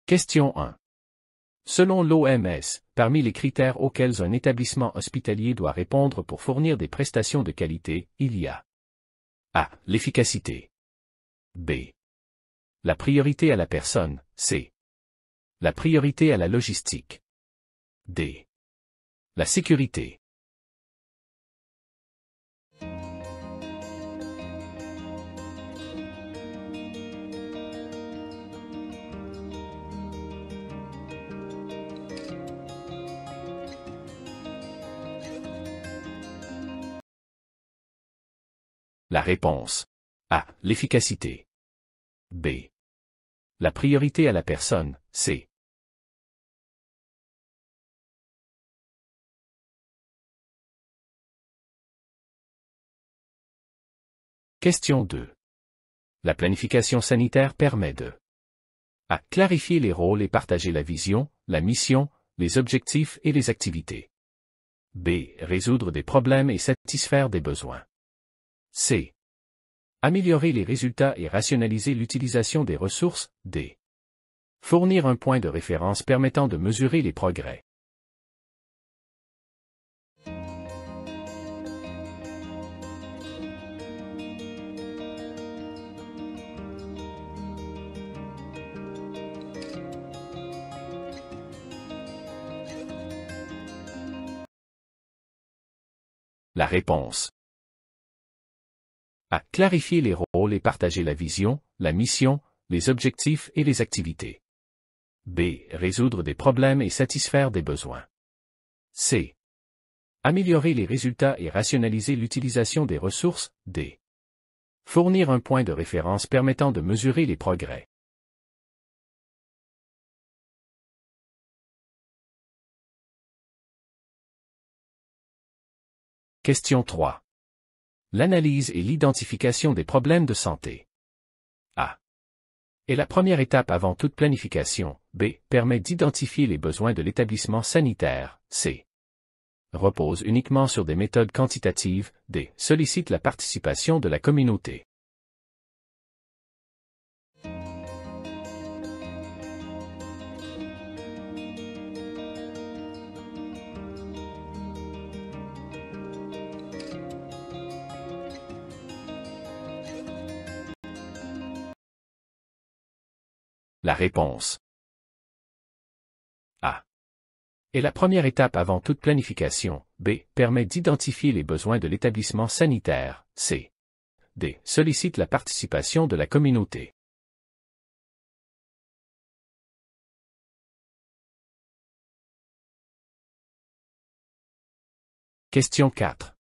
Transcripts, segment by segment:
Question 1. Selon l'OMS, parmi les critères auxquels un établissement hospitalier doit répondre pour fournir des prestations de qualité, il y a A. L'efficacité. B. La priorité à la personne. C. La priorité à la logistique. D. La sécurité. La réponse. A. L'efficacité. B. La priorité à la personne. C. Question 2. La planification sanitaire permet de A. Clarifier les rôles et partager la vision, la mission, les objectifs et les activités. B. Résoudre des problèmes et satisfaire des besoins. C. Améliorer les résultats et rationaliser l'utilisation des ressources. D. Fournir un point de référence permettant de mesurer les progrès. La réponse. A. Clarifier les rôles et partager la vision, la mission, les objectifs et les activités. B. Résoudre des problèmes et satisfaire des besoins. C. Améliorer les résultats et rationaliser l'utilisation des ressources. D. Fournir un point de référence permettant de mesurer les progrès. Question 3. L'analyse et l'identification des problèmes de santé. A. Est la première étape avant toute planification. B. Permet d'identifier les besoins de l'établissement sanitaire. C. Repose uniquement sur des méthodes quantitatives. D. Sollicite la participation de la communauté. La réponse. A. Est la première étape avant toute planification. B. Permet d'identifier les besoins de l'établissement sanitaire. C. D. Sollicite la participation de la communauté. Question 4.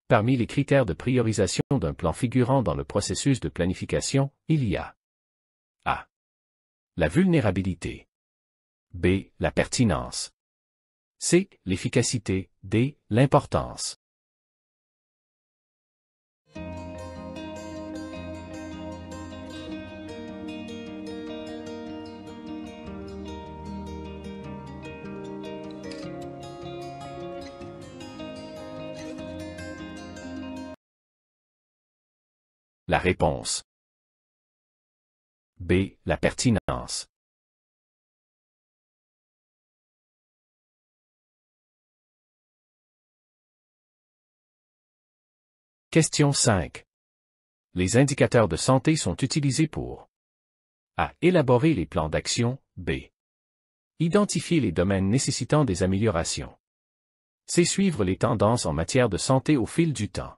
Parmi les critères de priorisation d'un plan figurant dans le processus de planification, il y a A. La vulnérabilité. B. La pertinence. C. L'efficacité. D. L'importance. La réponse. B. La pertinence. Question 5. Les indicateurs de santé sont utilisés pour A. Élaborer les plans d'action. B. Identifier les domaines nécessitant des améliorations. C. Suivre les tendances en matière de santé au fil du temps.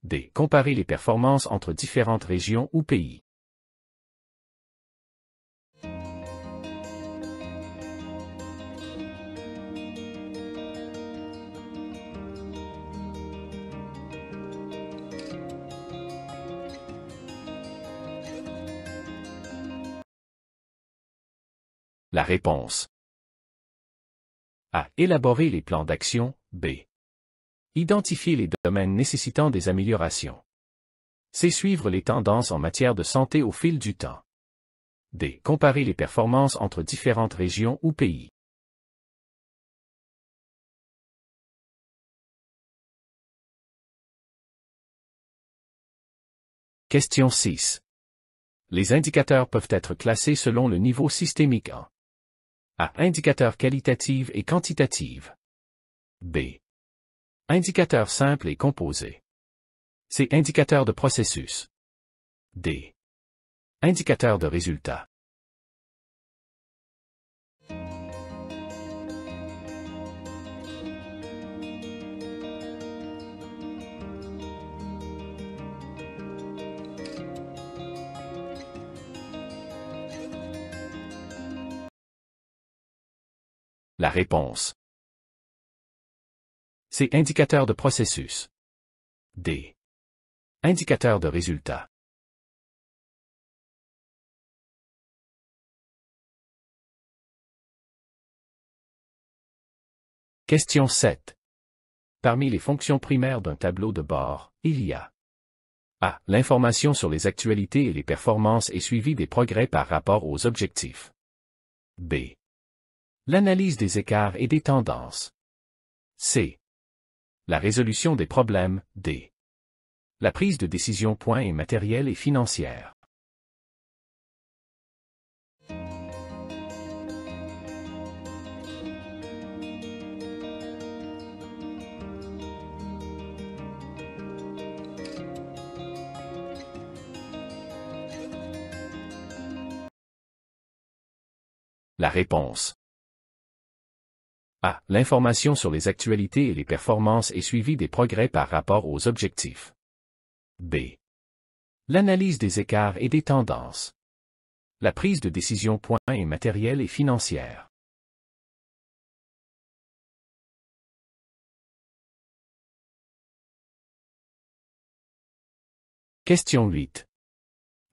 D. Comparer les performances entre différentes régions ou pays. La réponse. A. Élaborer les plans d'action. B. Identifier les domaines nécessitant des améliorations. C. Suivre les tendances en matière de santé au fil du temps. D. Comparer les performances entre différentes régions ou pays. Question 6. Les indicateurs peuvent être classés selon le niveau systémique en A. Indicateurs qualitatifs et quantitatifs. B. Indicateurs simples et composés. C. Indicateurs de processus. D. Indicateurs de résultats. La réponse. C. Indicateur de processus. D. Indicateur de résultat. Question 7. Parmi les fonctions primaires d'un tableau de bord, il y a A. L'information sur les actualités et les performances est suivie des progrès par rapport aux objectifs. B. L'analyse des écarts et des tendances. C. La résolution des problèmes. D. La prise de décision. Et matérielle et financière. La réponse. A. L'information sur les actualités et les performances est suivie des progrès par rapport aux objectifs. B. L'analyse des écarts et des tendances. La prise de décision. Et matérielle et financière. Question 8.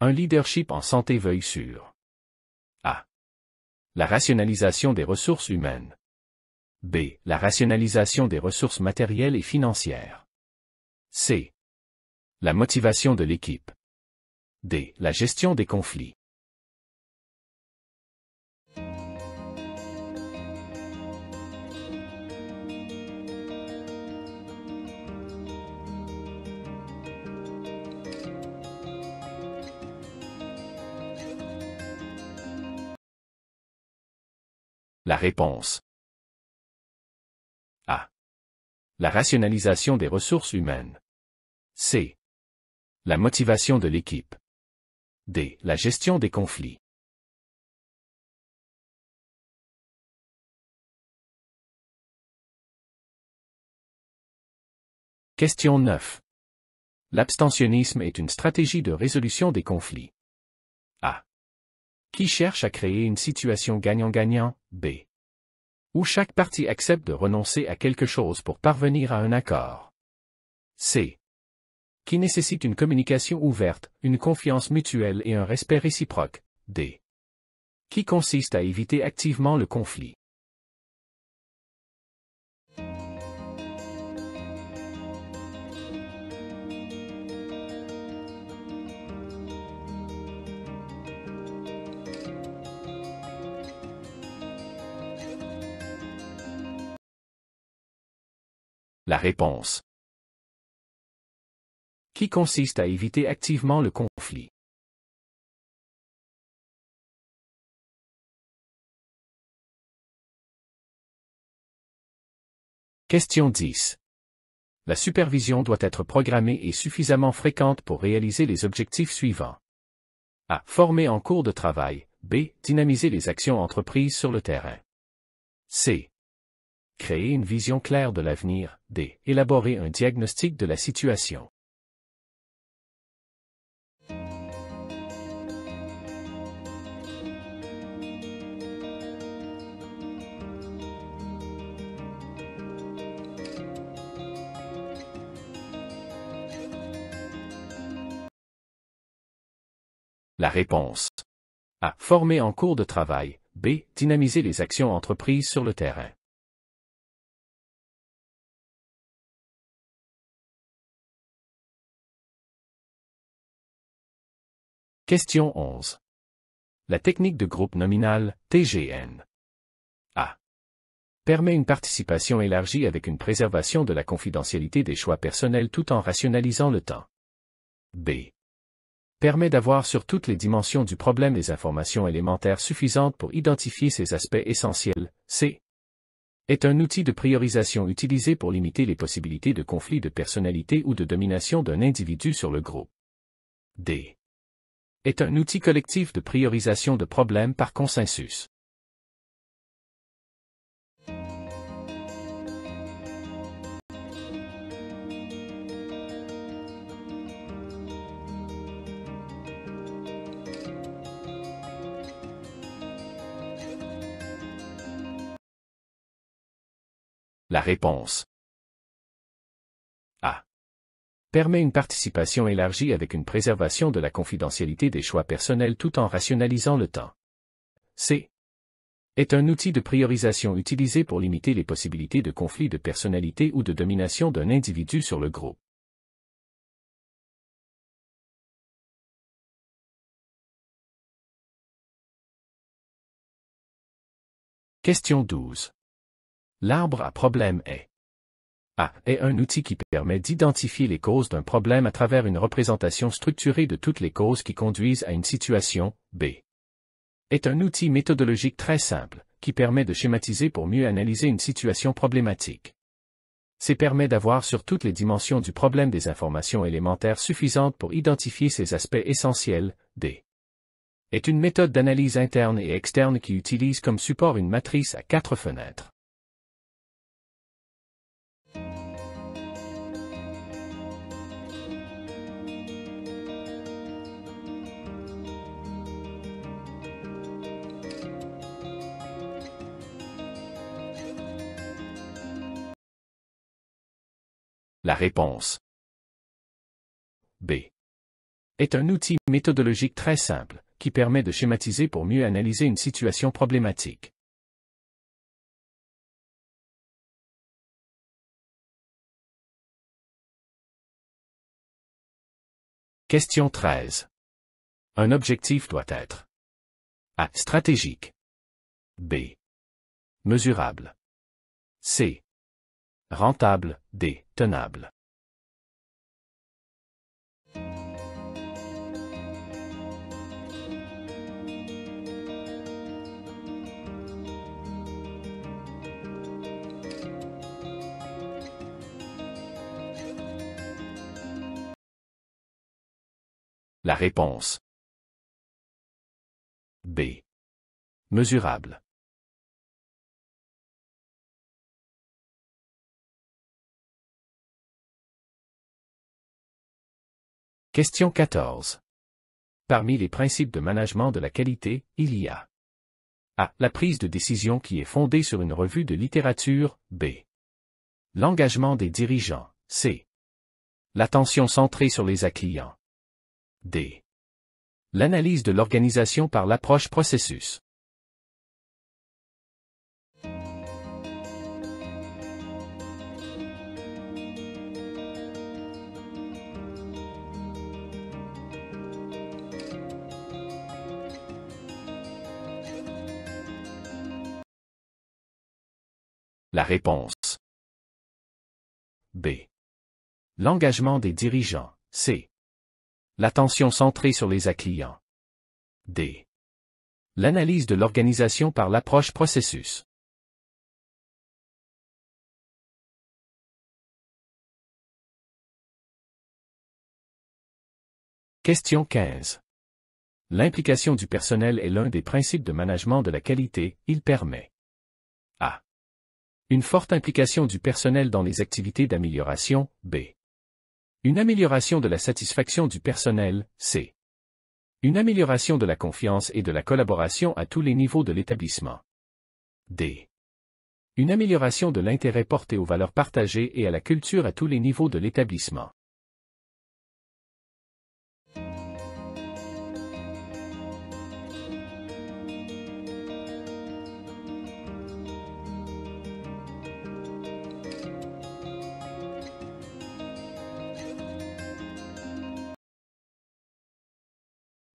Un leadership en santé veille sur A. La rationalisation des ressources humaines. B. La rationalisation des ressources matérielles et financières. C. La motivation de l'équipe. D. La gestion des conflits. La réponse. A. La rationalisation des ressources humaines. C. La motivation de l'équipe. D. La gestion des conflits. Question 9. L'abstentionnisme est une stratégie de résolution des conflits. A. Qui cherche à créer une situation gagnant-gagnant. B. Où chaque partie accepte de renoncer à quelque chose pour parvenir à un accord. C. Qui nécessite une communication ouverte, une confiance mutuelle et un respect réciproque. D. Qui consiste à éviter activement le conflit. La réponse. Qui consiste à éviter activement le conflit. Question 10. La supervision doit être programmée et suffisamment fréquente pour réaliser les objectifs suivants. A. Former en cours de travail. B. Dynamiser les actions entreprises sur le terrain. C. Créer une vision claire de l'avenir. D. Élaborer un diagnostic de la situation. La réponse. A. Former en cours de travail. B. Dynamiser les actions entreprises sur le terrain. Question 11. La technique de groupe nominal, TGN. A. Permet une participation élargie avec une préservation de la confidentialité des choix personnels tout en rationalisant le temps. B. Permet d'avoir sur toutes les dimensions du problème des informations élémentaires suffisantes pour identifier ses aspects essentiels. C. Est un outil de priorisation utilisé pour limiter les possibilités de conflit de personnalité ou de domination d'un individu sur le groupe. D. Est un outil collectif de priorisation de problèmes par consensus. La réponse. A. Permet une participation élargie avec une préservation de la confidentialité des choix personnels tout en rationalisant le temps. C. Est un outil de priorisation utilisé pour limiter les possibilités de conflit de personnalité ou de domination d'un individu sur le groupe. Question 12. L'arbre à problème est. A. Est un outil qui permet d'identifier les causes d'un problème à travers une représentation structurée de toutes les causes qui conduisent à une situation. B. Est un outil méthodologique très simple, qui permet de schématiser pour mieux analyser une situation problématique. C. Permet d'avoir sur toutes les dimensions du problème des informations élémentaires suffisantes pour identifier ses aspects essentiels. D. Est une méthode d'analyse interne et externe qui utilise comme support une matrice à 4 fenêtres. La réponse. B. Est un outil méthodologique très simple, qui permet de schématiser pour mieux analyser une situation problématique. Question 13. Un objectif doit être A. Stratégique. B. Mesurable. C. Rentable. D. Tenable. La réponse. B. Mesurable. Question 14. Parmi les principes de management de la qualité, il y a A. La prise de décision qui est fondée sur une revue de littérature. B. L'engagement des dirigeants. C. L'attention centrée sur les clients. D. L'analyse de l'organisation par l'approche processus. La réponse. B. L'engagement des dirigeants. C. L'attention centrée sur les clients. D. L'analyse de l'organisation par l'approche processus. Question 15. L'implication du personnel est l'un des principes de management de la qualité, il permet A. Une forte implication du personnel dans les activités d'amélioration. B. Une amélioration de la satisfaction du personnel. C. Une amélioration de la confiance et de la collaboration à tous les niveaux de l'établissement. D. Une amélioration de l'intérêt porté aux valeurs partagées et à la culture à tous les niveaux de l'établissement.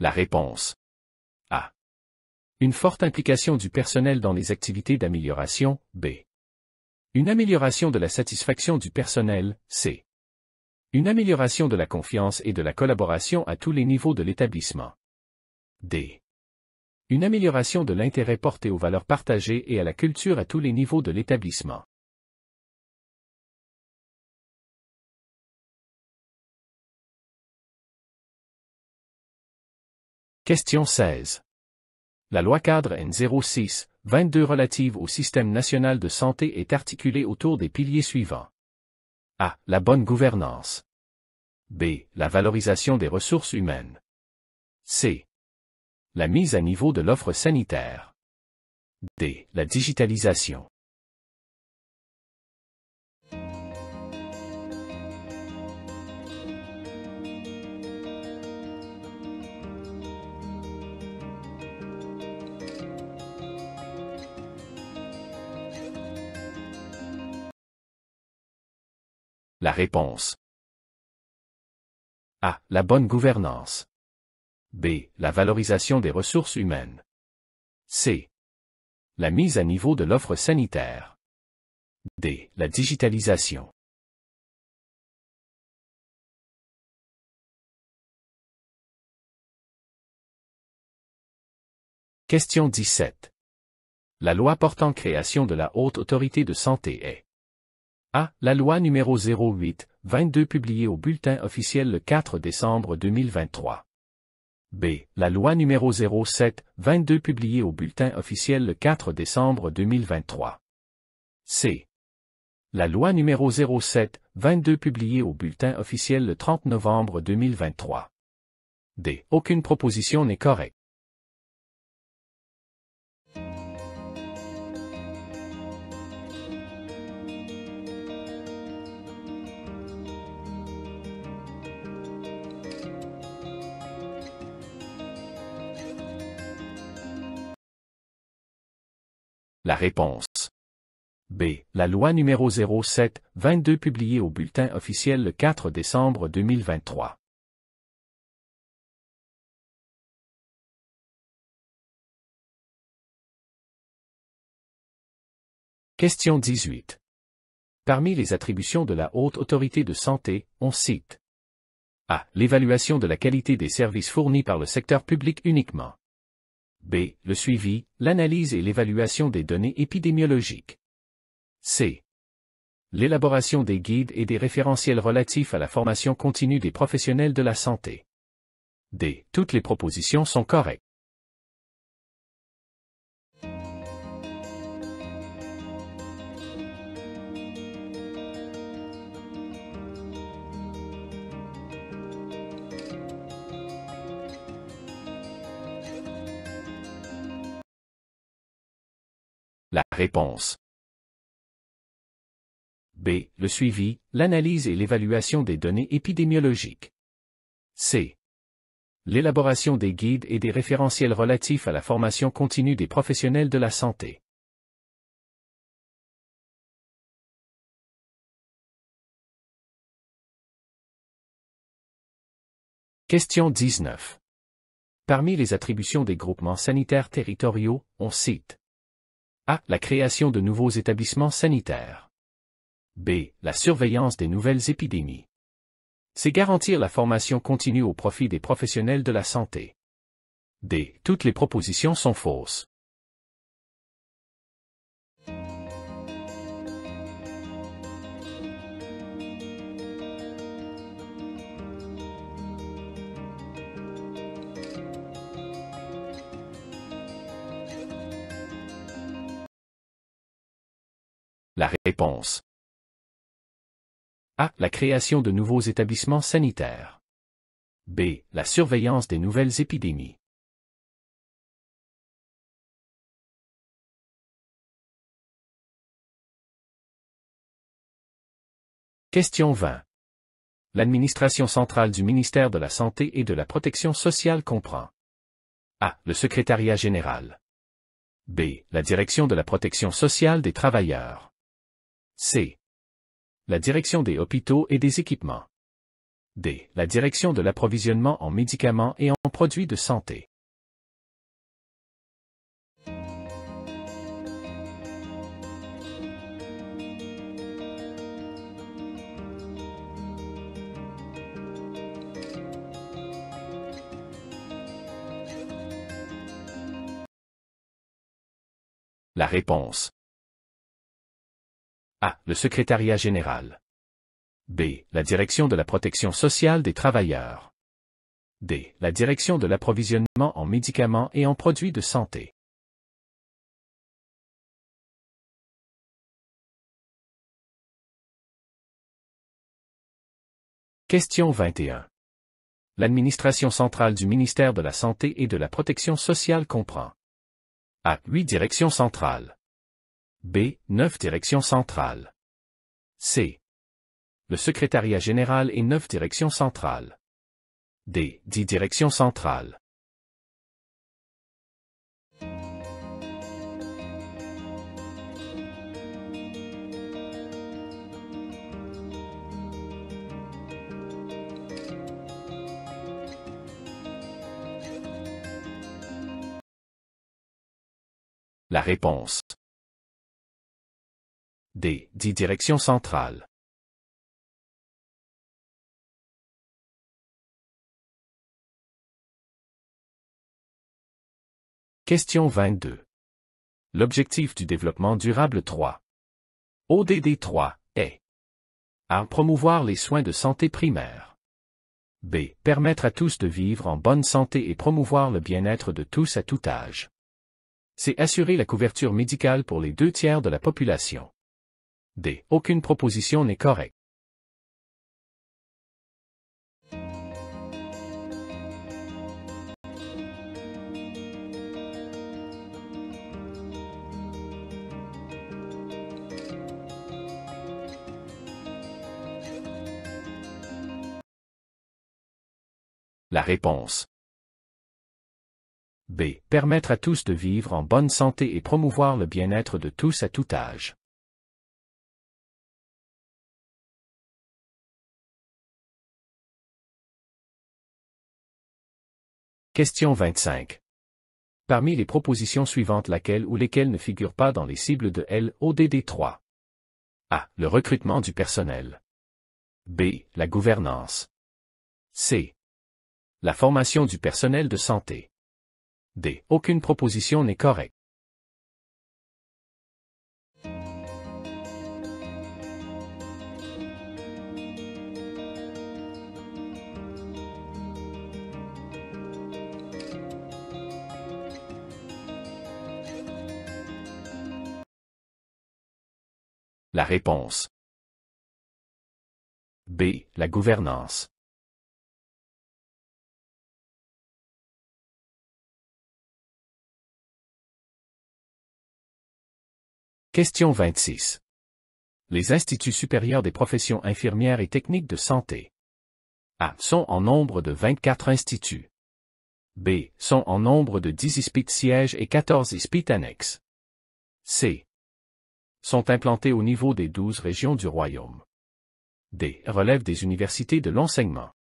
La réponse. A. Une forte implication du personnel dans les activités d'amélioration. B. Une amélioration de la satisfaction du personnel. C. Une amélioration de la confiance et de la collaboration à tous les niveaux de l'établissement. D. Une amélioration de l'intérêt porté aux valeurs partagées et à la culture à tous les niveaux de l'établissement. Question 16. La loi-cadre N06-22 relative au système national de santé est articulée autour des piliers suivants. A. La bonne gouvernance. B. La valorisation des ressources humaines. C. La mise à niveau de l'offre sanitaire. D. La digitalisation. La réponse. A. La bonne gouvernance. B. La valorisation des ressources humaines. C. La mise à niveau de l'offre sanitaire. D. La digitalisation. Question 17. La loi portant création de la Haute Autorité de Santé est A. La loi numéro 08-22 publiée au Bulletin officiel le 4 décembre 2023. B. La loi numéro 07-22 publiée au Bulletin officiel le 4 décembre 2023. C. La loi numéro 07-22 publiée au Bulletin officiel le 30 novembre 2023. D. Aucune proposition n'est correcte. La réponse. B. La loi numéro 07-22 publiée au Bulletin officiel le 4 décembre 2023. Question 18. Parmi les attributions de la Haute Autorité de Santé, on cite A. L'évaluation de la qualité des services fournis par le secteur public uniquement. B. Le suivi, l'analyse et l'évaluation des données épidémiologiques. C. L'élaboration des guides et des référentiels relatifs à la formation continue des professionnels de la santé. D. Toutes les propositions sont correctes. La réponse. B. Le suivi, l'analyse et l'évaluation des données épidémiologiques. C. L'élaboration des guides et des référentiels relatifs à la formation continue des professionnels de la santé. Question 19. Parmi les attributions des groupements sanitaires territoriaux, on cite A. La création de nouveaux établissements sanitaires. B. La surveillance des nouvelles épidémies. C. Garantir la formation continue au profit des professionnels de la santé. D. Toutes les propositions sont fausses. La réponse. A. La création de nouveaux établissements sanitaires. B. La surveillance des nouvelles épidémies. Question 20. L'administration centrale du ministère de la Santé et de la Protection sociale comprend A. Le secrétariat général. B. La direction de la protection sociale des travailleurs. C. La direction des hôpitaux et des équipements. D. La direction de l'approvisionnement en médicaments et en produits de santé. La réponse. A. Le secrétariat général. B. La direction de la protection sociale des travailleurs. D. La direction de l'approvisionnement en médicaments et en produits de santé. Question 21. L'administration centrale du ministère de la Santé et de la Protection sociale comprend A. 8 directions centrales. B. 9 directions centrales. C. Le secrétariat général et 9 directions centrales. D. 10 directions centrales. La réponse. D. 10 directions centrales. Question 22. L'objectif du développement durable 3. ODD 3 est A. Promouvoir les soins de santé primaires. B. Permettre à tous de vivre en bonne santé et promouvoir le bien-être de tous à tout âge. C. Assurer la couverture médicale pour les 2/3 de la population. D. Aucune proposition n'est correcte. La réponse. B. Permettre à tous de vivre en bonne santé et promouvoir le bien-être de tous à tout âge. Question 25. Parmi les propositions suivantes, laquelle ou lesquelles ne figurent pas dans les cibles de l'ODD 3? A. Le recrutement du personnel. B. La gouvernance. C. La formation du personnel de santé. D. Aucune proposition n'est correcte. La réponse. B. La gouvernance. Question 26. Les instituts supérieurs des professions infirmières et techniques de santé. A. Sont en nombre de 24 instituts. B. Sont en nombre de 10 ISPIT sièges et 14 ISPIT annexes. C. Sont implantés au niveau des 12 régions du royaume. D. Relèvent des universités de l'enseignement.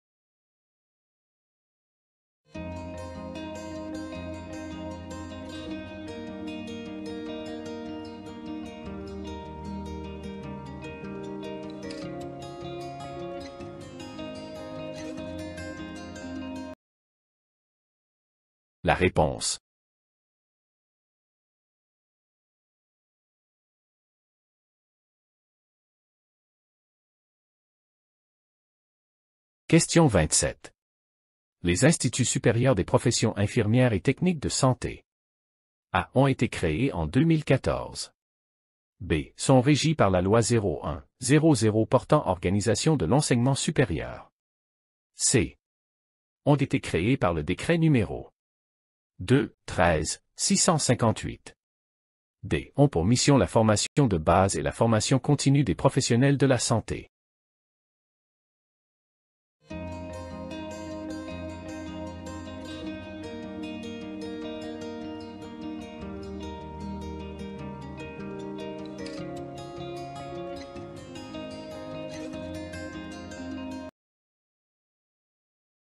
La réponse. Question 27. Les instituts supérieurs des professions infirmières et techniques de santé. A. Ont été créés en 2014. B. Sont régis par la loi 01-00 portant organisation de l'enseignement supérieur. C. Ont été créés par le décret numéro 2-13-658. D. Ont pour mission la formation de base et la formation continue des professionnels de la santé.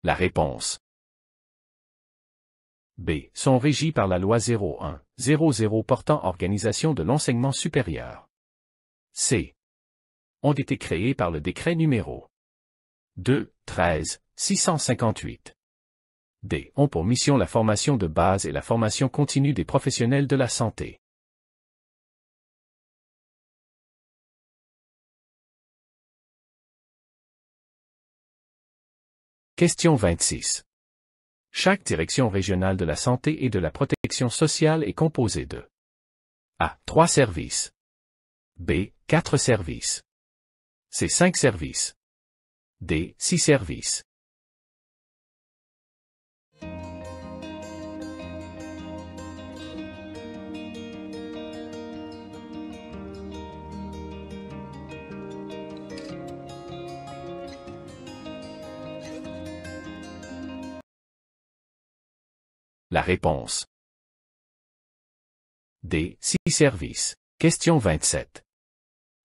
La réponse. B. Sont régis par la loi 01-00 portant organisation de l'enseignement supérieur. C. Ont été créés par le décret numéro 2-13-658. D. Ont pour mission la formation de base et la formation continue des professionnels de la santé. Question 26. Chaque direction régionale de la santé et de la protection sociale est composée de A. 3 services. B. 4 services. C. 5 services. D. 6 services. La réponse. D. 6 services. Question 27.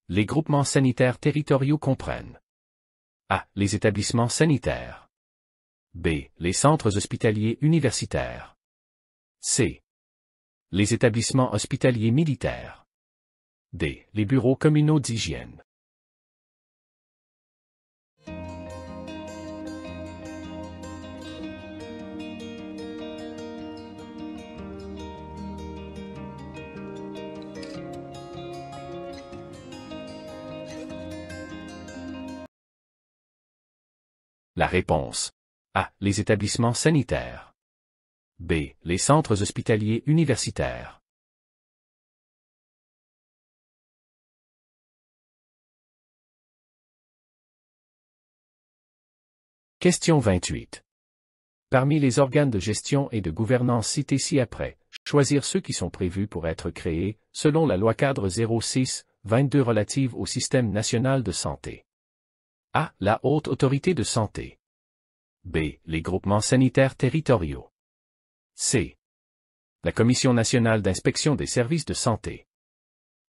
Les groupements sanitaires territoriaux comprennent A. Les établissements sanitaires. B. Les centres hospitaliers universitaires. C. Les établissements hospitaliers militaires. D. Les bureaux communaux d'hygiène. La réponse. A. Les établissements sanitaires. B. Les centres hospitaliers universitaires. Question 28. Parmi les organes de gestion et de gouvernance cités ci-après, choisir ceux qui sont prévus pour être créés, selon la loi cadre 06-22 relative au système national de santé. A. La Haute Autorité de Santé. B. Les groupements sanitaires territoriaux. C. La Commission nationale d'inspection des services de santé.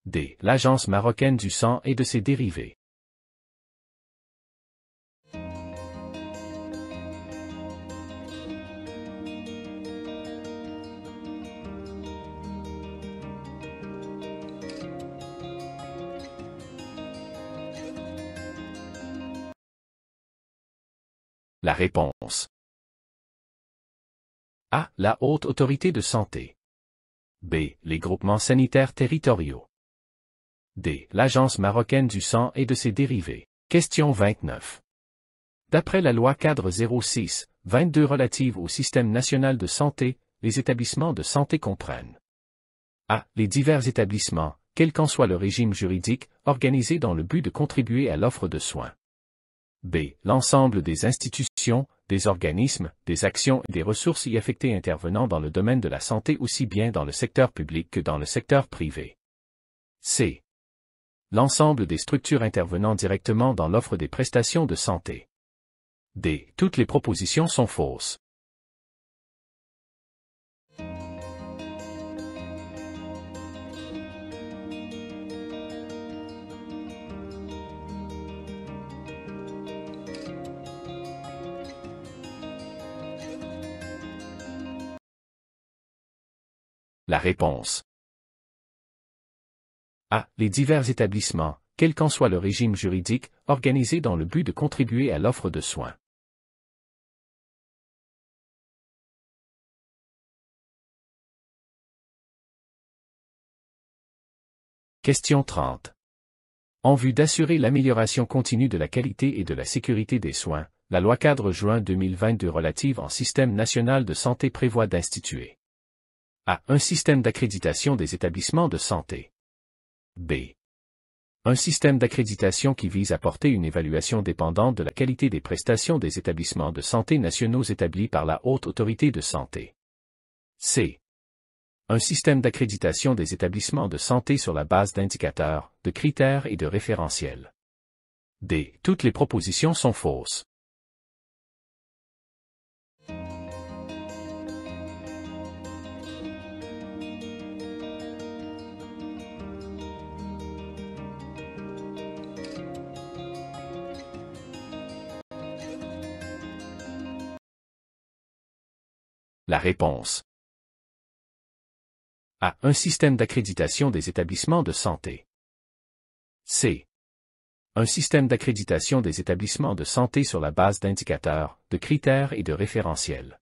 D. L'Agence marocaine du sang et de ses dérivés. La réponse. A. La Haute Autorité de Santé. B. Les groupements sanitaires territoriaux. D. L'Agence marocaine du sang et de ses dérivés. Question 29. D'après la loi cadre 06-22 relative au système national de santé, les établissements de santé comprennent A. Les divers établissements, quel qu'en soit le régime juridique, organisés dans le but de contribuer à l'offre de soins. B. L'ensemble des institutions, des organismes, des actions et des ressources y affectées intervenant dans le domaine de la santé aussi bien dans le secteur public que dans le secteur privé. C. L'ensemble des structures intervenant directement dans l'offre des prestations de santé. D. Toutes les propositions sont fausses. La réponse. A. Les divers établissements, quel qu'en soit le régime juridique, organisés dans le but de contribuer à l'offre de soins. Question 30. En vue d'assurer l'amélioration continue de la qualité et de la sécurité des soins, la loi cadre juin 2022 relative en système national de santé prévoit d'instituer A. Un système d'accréditation des établissements de santé. B. Un système d'accréditation qui vise à porter une évaluation dépendante de la qualité des prestations des établissements de santé nationaux établis par la Haute Autorité de Santé. C. Un système d'accréditation des établissements de santé sur la base d'indicateurs, de critères et de référentiels. D. Toutes les propositions sont fausses. La réponse. A. Un système d'accréditation des établissements de santé. C. Un système d'accréditation des établissements de santé sur la base d'indicateurs, de critères et de référentiels.